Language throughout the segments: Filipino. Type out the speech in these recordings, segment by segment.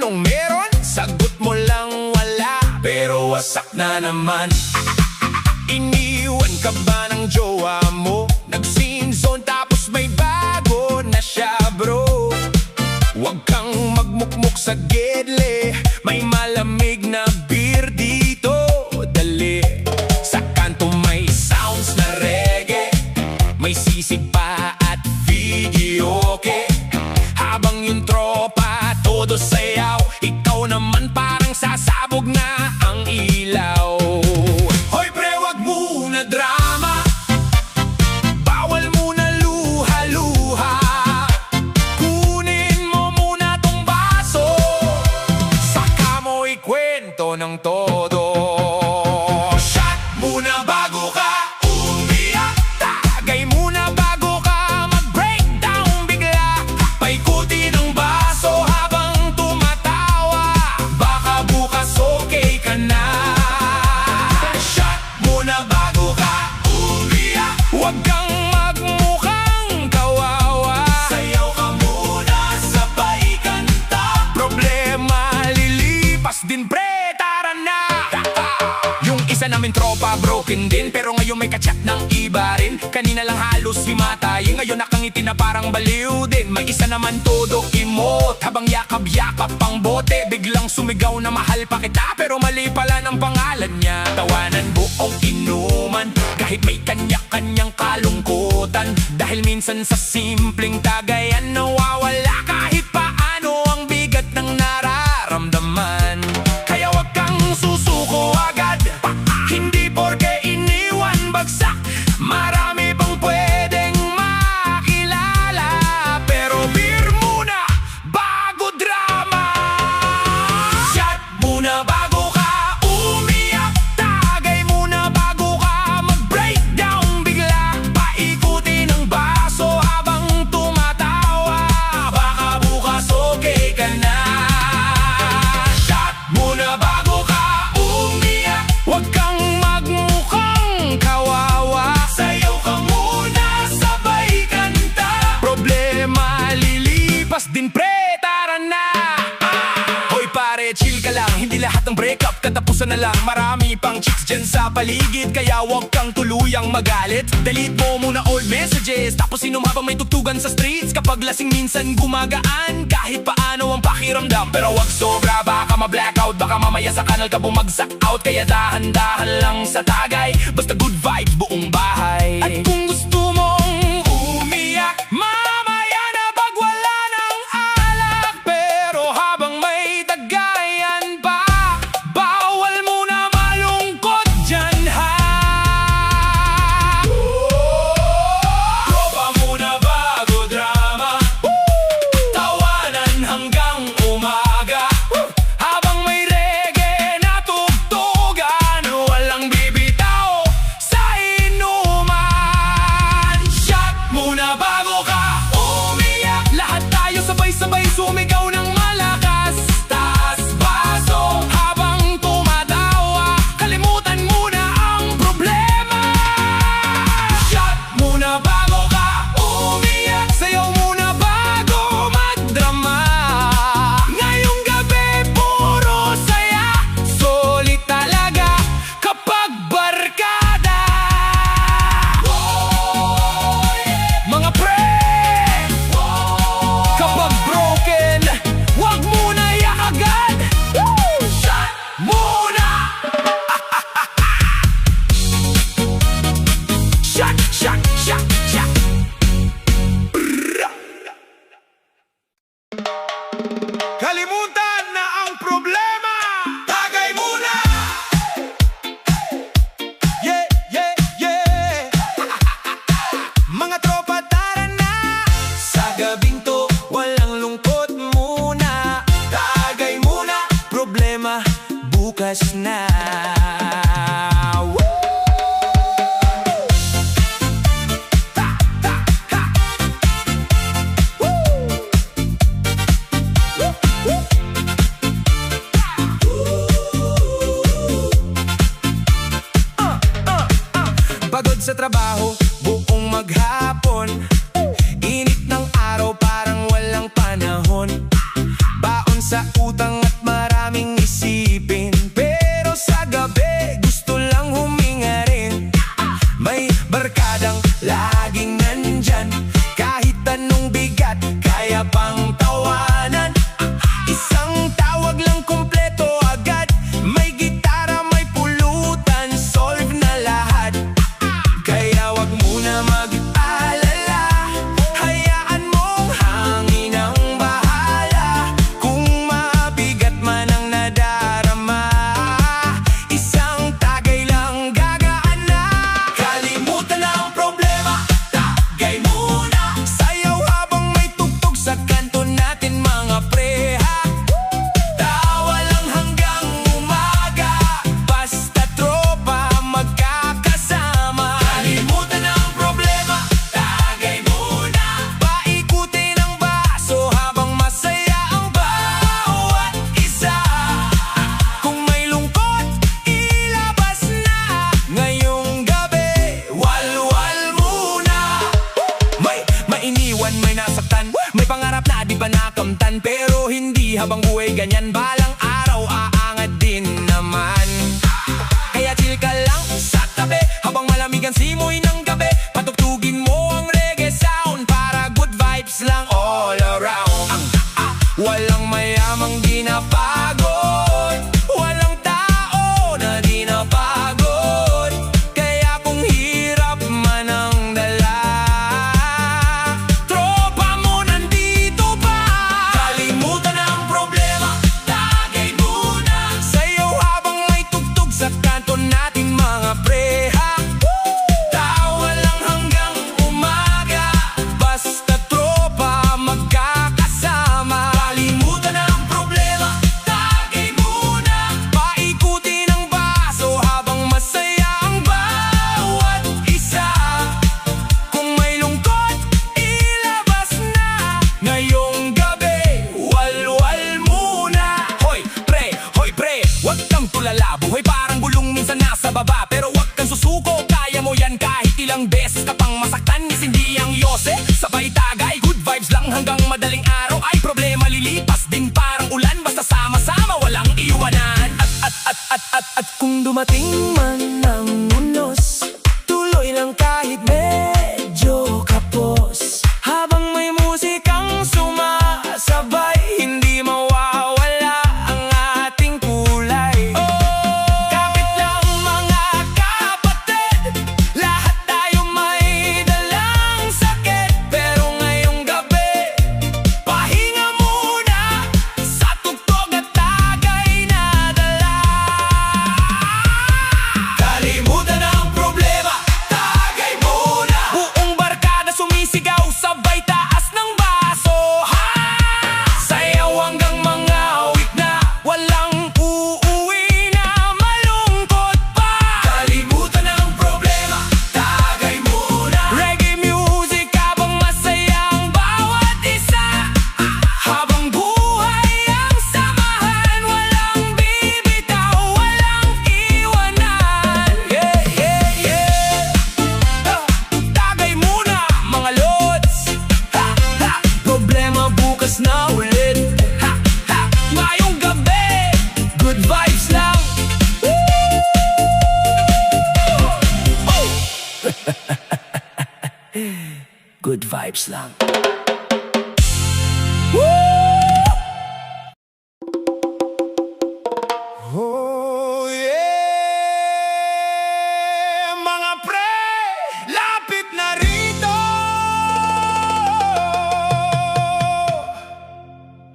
anong meron? Sagot mo lang wala, pero wasak na naman. Iniwan ka ba ng jowa mo? Nag-scene zone tapos may bago na siya bro. Huwag kang magmukmuk sa gedle, may malamig na beer dito. Dali, sa kanto may sounds na reggae, may sisig pa at videoke. Habang yung tropa todo sayaw, ikaw naman parang sasabog na ang ilaw. Hoy pre, wag muna drama, bawal muna luha-luha. Kunin mo muna tong baso, saka mo ikwento ng todo. Shot muna bago ka umiyak, tagay muna bago ka mag-breakdown bigla. Paikuti ng baso habang tumatawa, baka bukas okay ka na. Shot muna bago ka umiyak, huwag kang magmukhang kawawa. Sayaw ka muna, sabay kanta, problema lilipas din pre, tara na. Yung isa namin tropa broken din, pero ngayon may kachat ng iba rin. Kanina lang halos himatay, ngayon nakangiti na parang baliw din. May isa naman todo emote, habang yakap-yakap pang bote. Biglang sumigaw na mahal pa kita, pero mali pala ng pangalan niya. Tawanan buong inuman, kahit may kanya-kanyang kalungkutan. Dahil minsan sa simpleng tagayan nawawala kahit paano ang bigat ng nararamdaman. Kaya wag kang susuko agad, hindi porke iniwan bagsak. Marami pang pwedeng makilala, pero beer muna bago drama. Shot muna bago ka umiyak, tagay muna bago ka mag-breakdown bigla. Paikuti ng baso habang tumatawa, baka bukas okay ka na. Shot muna bago ka umiyak, huwag kang magmukhang kawawa. Sayaw ka muna, sabay kanta, problema lilipas din pre, tara na. Hoy pare, chill ka lang, hindi lahat ng breakup katapusan na lang. Marami pang chicks dyan sa paligid, kaya huwag kang tuluyang magalit. Delete mo muna old messages, tapos inom habang may tugtugan sa streets. Kapag lasing minsan gumagaan, kahit paano ang pakiramdam. Pero wag sobra, baka ma-blackout, baka mamaya sa kanal ka bumagsak out. Kaya dahan-dahan lang sa tagay, basta good vibes buong bahay. At kung gusto mong umiyak, mamaya na pag wala ng alak. Pero habang may tagayan pa, bawal muna malungkot dyan ha. Tropa muna bago drama, tawanan hanggang umaga. Habang may reggae na tugtugan, walang bibitaw sa inuman. Shot muna bago ka umiyak, lahat tayo sabay-sabay sumigaw ng malakas. Taas baso habang tumatawa, kalimutan muna ang problema. Shot muna bago ka umiyak, sayaw muna bago magdrama. Ngayong gabi puro saya, solid talaga kapag barkada. Mga pre, kapag broken, wag muna iyak agad. Shot muna. Shot, shot, shot, shot. Kalimutan na ang problema, tagay muna. Yeah, yeah, yeah. Mga tropa tara na, sa gabing to walang lungkot muna. Tagay muna, problema bukas na. Woo! Ha, ha, ha. Woo! Woo, woo. Pagod sa trabaho, buong maghapon, init ng araw parang walang panahon. Baon sa utang habang buhay ganyan, balang araw aangat din naman. Kaya chill ka lang sa tabi habang malamig ang simoy ng gabi. Patugtugin mo ang reggae sound para good vibes lang all around. Walang mayamang di napagod, walang tao na di napagod. Kaya kung hirap man ang dala, tropa mo nandito pa. Kalimutan ang problema, tagay muna. Sayaw habang may tugtog sa kanto natin mga preha. Tawa lang hanggang umaga, basta tropa magkakasama. Kalimutan ang problema, tagay muna. Paikutin ang baso habang masaya ang bawat isa. Kung may lungkot, ilabas na. Ngayong gabi, walwal muna. Hoy pre, wag kang tulala. Buhay parang gulong, minsan nasa baba. Pero wag kang susuko, kaya mo yan kahit ilang beses ka pang masaktan. Hindi ang yose, sabay tagay. Good vibes lang hanggang madaling araw. Ay problema lilipas din parang ulan. Basta sama-sama, walang iwanan. At kung dumating man ang unos, tuloy lang kahit medyo kapos. Habang may musikang sumasabay, hindi mawawala ang ating kulay. Kapit lang mga kapatid, lahat tayo may dalang sakit. Pero ngayong gabi, pahinga muna sa tugtog at tagay na dala. Kalimutan ang problema, tagay muna. Buong barkada sumisigaw, sabay taas ng baso. Sayaw hanggang mga awit na, walang uuwi na malungkot pa. Kalimutan ang problema, tagay muna. Reggae music habang masaya ang bawat isa. Habang buhay ang samahan, walang bibitaw, walang iwanan. Tagay muna mga lods. Problema bukas na ulit. Ngayong gabi, good vibes lang. Good vibes lang. Oh yeah, mga pre, lapit na rito.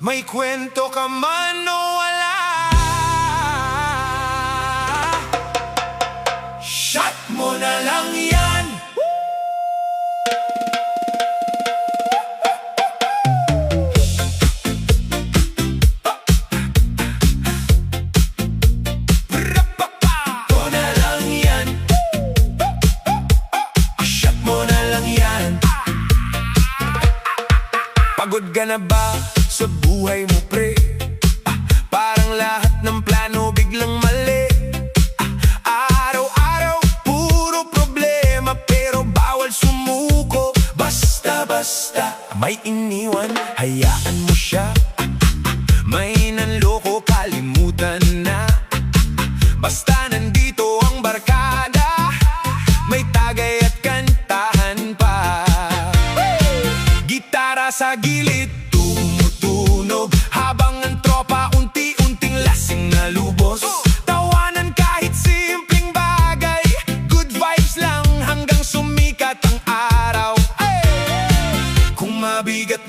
May kwento ka man o wala, shot mo na lang yan. Ito na lang yan, shot mo na lang yan. Pagod ka na ba sa buhay mo pre? Parang lahat ng plano biglang mali. Araw-araw puro problema, pero bawal sumuko. Basta may iniwan, hayaan mo siya. May nanloko, kalimutan na. Basta nandito ang barkada, may tagay at kantahan pa. Gitara sa gilid, tumutunog habang ang tropa unti-unting lasing na lubos. Tawanan kahit simpleng bagay, good vibes lang hanggang sumikat ang araw. Kung mabigat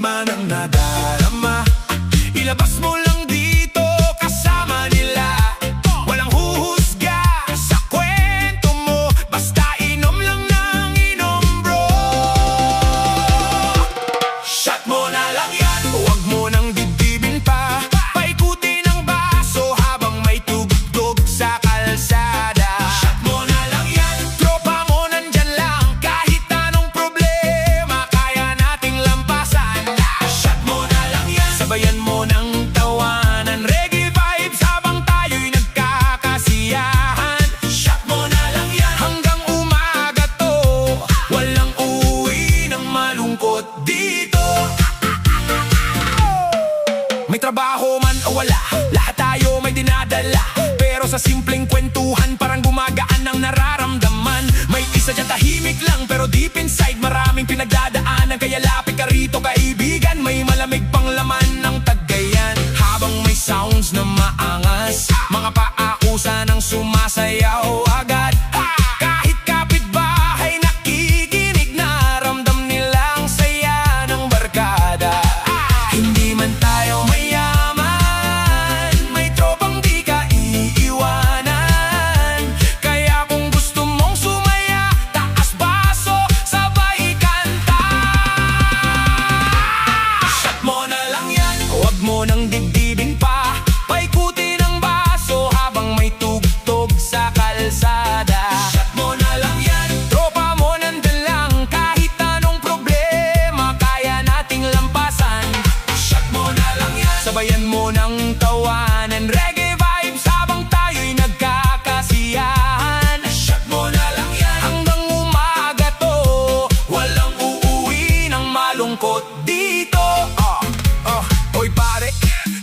Pero sa simpleng kwentuhan parang gumagaan ang nararamdaman. May isa dyan tahimik lang pero deep inside maraming pinagdadaanan. Kaya lapit ka rito kaibigan, may malamig pang laman ng Cagayan. Habang may sounds na maangas, mga paausa ng sumasayaw agad. Kahit kapitbahay nakikinig na ramdam nilang saya ng barkada. Hindi man tayo mayaman, may tropang di ka iiwanan. Kaya kung gusto mong sumaya, taas baso, sabay kanta. Shot mo na lang yan, huwag mo nang dibdibin pa. Paikutin ang baso habang may tugtog sa kalsada. Shot mo na lang yan, tropa mo nandun lang. Kahit anong problema, kaya nating lampasan. Shot mo na lang yan, sabayan mo ng tawanan. Reggae vibes habang tayo'y nagkakasiyahan. Shot mo na lang yan, hanggang umaga to. Walang uuwi ng malungkot dito. Oy pare,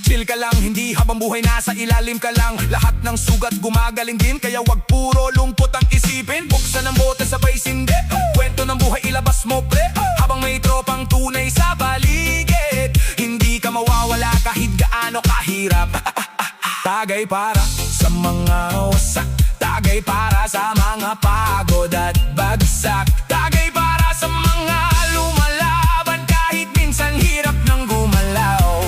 chill ka lang, hindi habang buhay nasa ilalim ka lang. Lahat ng sugat gumagaling din, kaya wag puro lungkot ang isipin. Buksan ang bote sabay sindi, kwento ng buhay ilabas mo pre. Habang may tropang tunay sa paligid, hindi ka mawawala kahit gaano kahirap. Tagay para sa mga wasak, tagay para sa mga pagod at bagsak, tagay para sa mga lumalaban kahit minsan hirap ng gumalaw.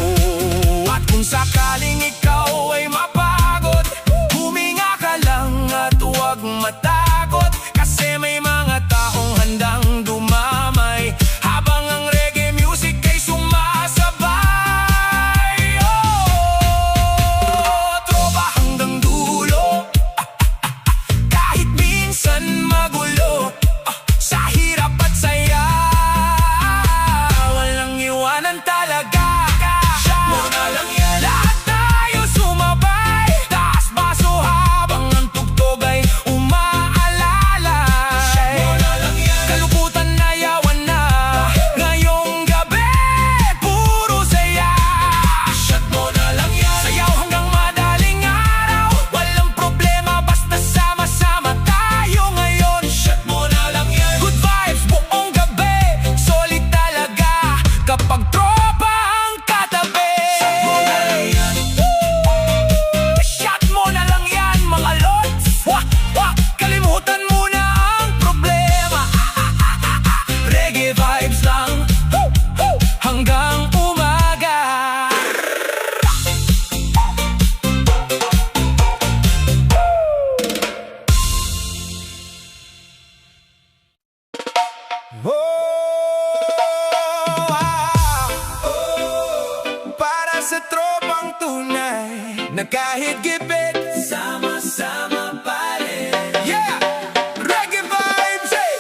At kung sakaling ikaw ay mapagod, huminga ka lang at huwag matakot. Kasi may mga taong handang dumamay habang ang reggae music ay sumasabay. Tropa hanggang dulo, kahit minsan magulo. Sa hirap at saya, walang iwanan talaga. Shot mo na lang yan, lahat tayo sumabay. Taas baso habang ang tugtog ay umaalalay. Shot mo na lang yan, kalukutan na yawan na. Ngayong gabi, puro saya. Shot mo na lang yan, sayaw hanggang madaling araw. Walang problema basta sama-sama tayo ngayon. Shot mo na lang yan, good vibes buong gabi. Solid talaga kapag tropa ang katabi. Shot mo na lang yan mga lods. Kalimutan mo na ang problema. Reggae vibes lang hanggang umaga. Para sa tropang tunay na kahit gipit, sama-sama pa rin. Yeah! Reggae vibes, hey!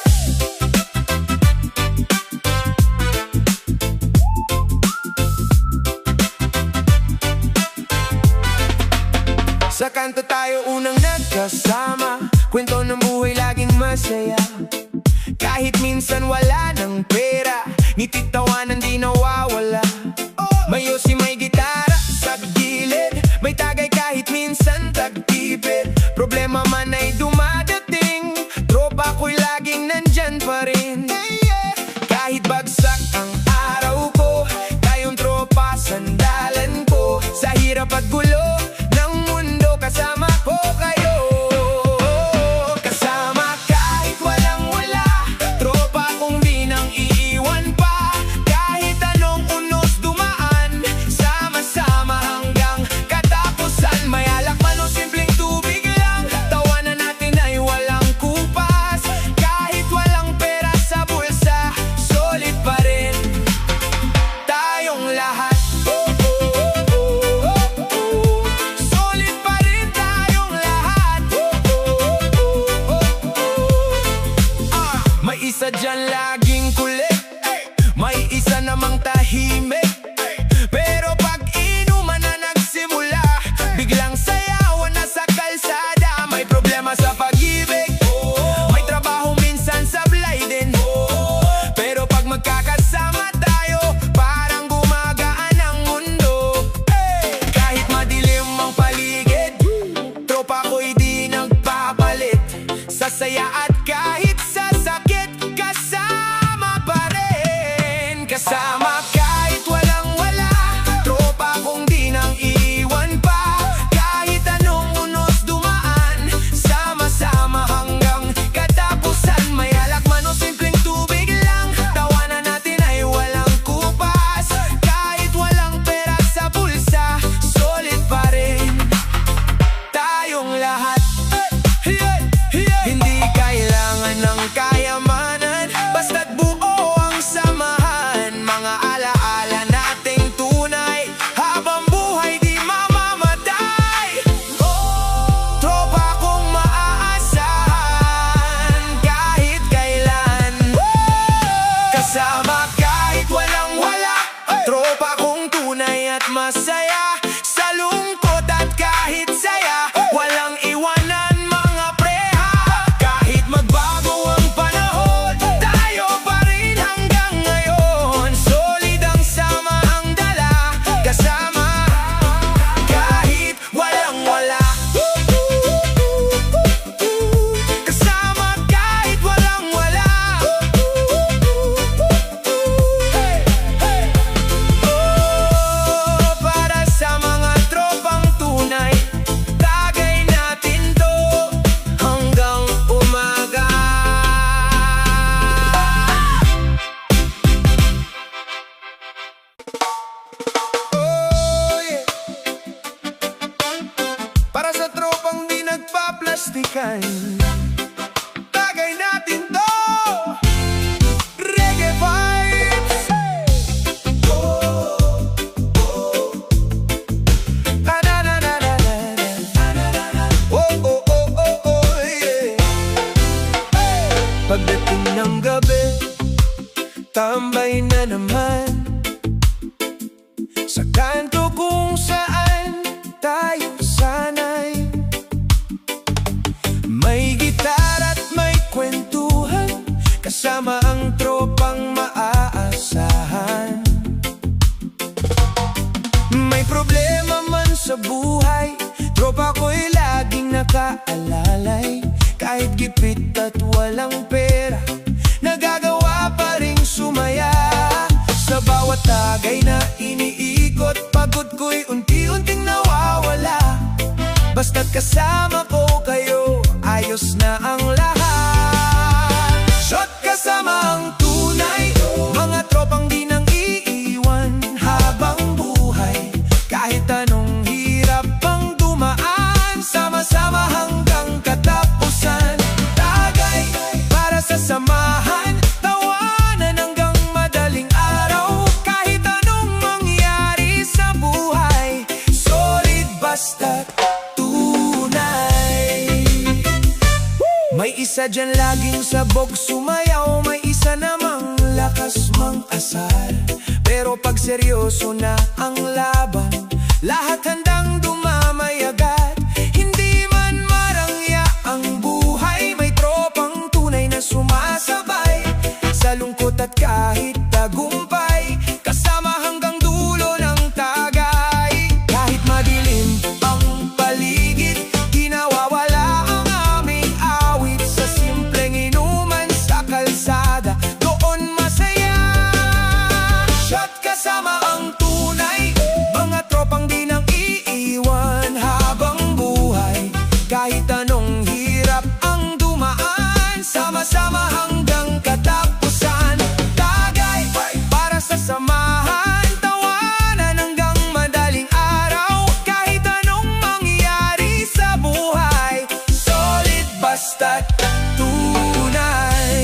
Sa kanto tayo unang nagkasama, kwento ng buhay laging masaya. Kahit minsan wala ng pera, nititawanan di nawawala. May yosi, may gitara sa gilid, may tagay kahit minsan tagtipid. Problema man ay dumadating, tropa ko'y laging nandyan pa rin. Kahit bagsak ang araw ko, tayong tropa sandalan ko. Sa hirap at gulo ng mundo, kasama ko kayo. Kasama kahit walang wala, tropa kong di nang iiwan pa. Kahit anong unos plastikan. Tagay natin to, reggae vibes. Pagdating ng gabi, tambay na naman sa kanto kung saan tayo sanay. May gitar at may kwentuhan, kasama ang tropang maaasahan. May problema man sa buhay, tropa ko'y laging nakaalalay. Kahit gipit at walang pera, nagagawa pa ring sumaya. Sa bawat tagay na iniikot, pagod ko'y unti-unting nawawala. Basta't kasama ko kayo, ayos na ang lahat. Shot kasama ang tunay, mga tropang di nang iiwan habang buhay. Kahit anong hirap pang dumaan, sama-sama hanggang katapusan. Tagay para sa samahan, tawanan hanggang madaling araw. Kahit anong mangyari sa buhay, solid basta't may isa dyan laging sabog sumayaw, may isa namang lakas mang-asar. Pero pag seryoso na ang laban, lahat handang dumamay agad. Hindi man marangya ang buhay, may tropang tunay na sumasabay. Sa lungkot at kahit tagumpay, kasama hanggang dulo ng tagay. Kahit madilim ang paligid, kinawawala ang aming awit. Sa simpleng inuman sa kalsada, doon masaya. Shot kasama ang tunay, mga tropang di nang iiwan habang buhay. Kahit anong hirap ang dumaan, sama-sama hanggang katapusan. Tagay para sa samahan, tawanan hanggang madaling araw. Kahit anong mangyari sa buhay, solid basta't tunay.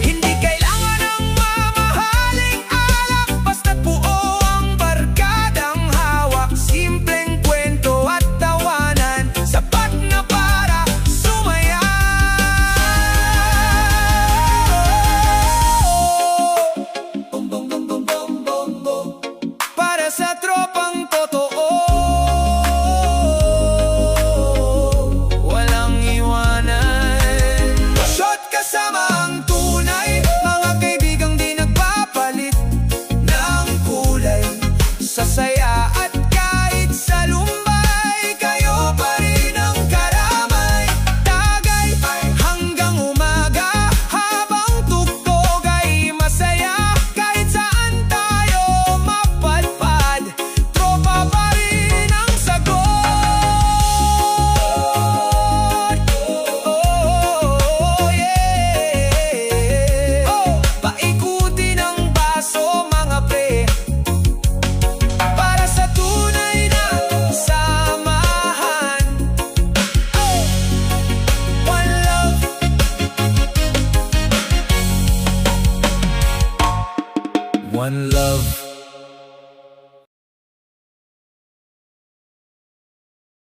Hindi kailangan ng mamahaling alak, basta't buo ang barkadang hawak. Simpleng kwento at tawanan, sapat na para sumaya. Para sa tropang totoo, walang iwanan. Shot kasama ang tunay, mga kaibigang di nagpapalit ng kulay. Sa saya at kahit sa lumbay, kayo pa rin ang karamay. Tagay hanggang umaga, habang tugtog ay masaya. Kahit saan tayo mapadpad, tropa pa rin ang sagot. Oh, yeah. Paikutin ang baso mga pre, para sa tunay na samahan. One love, one love.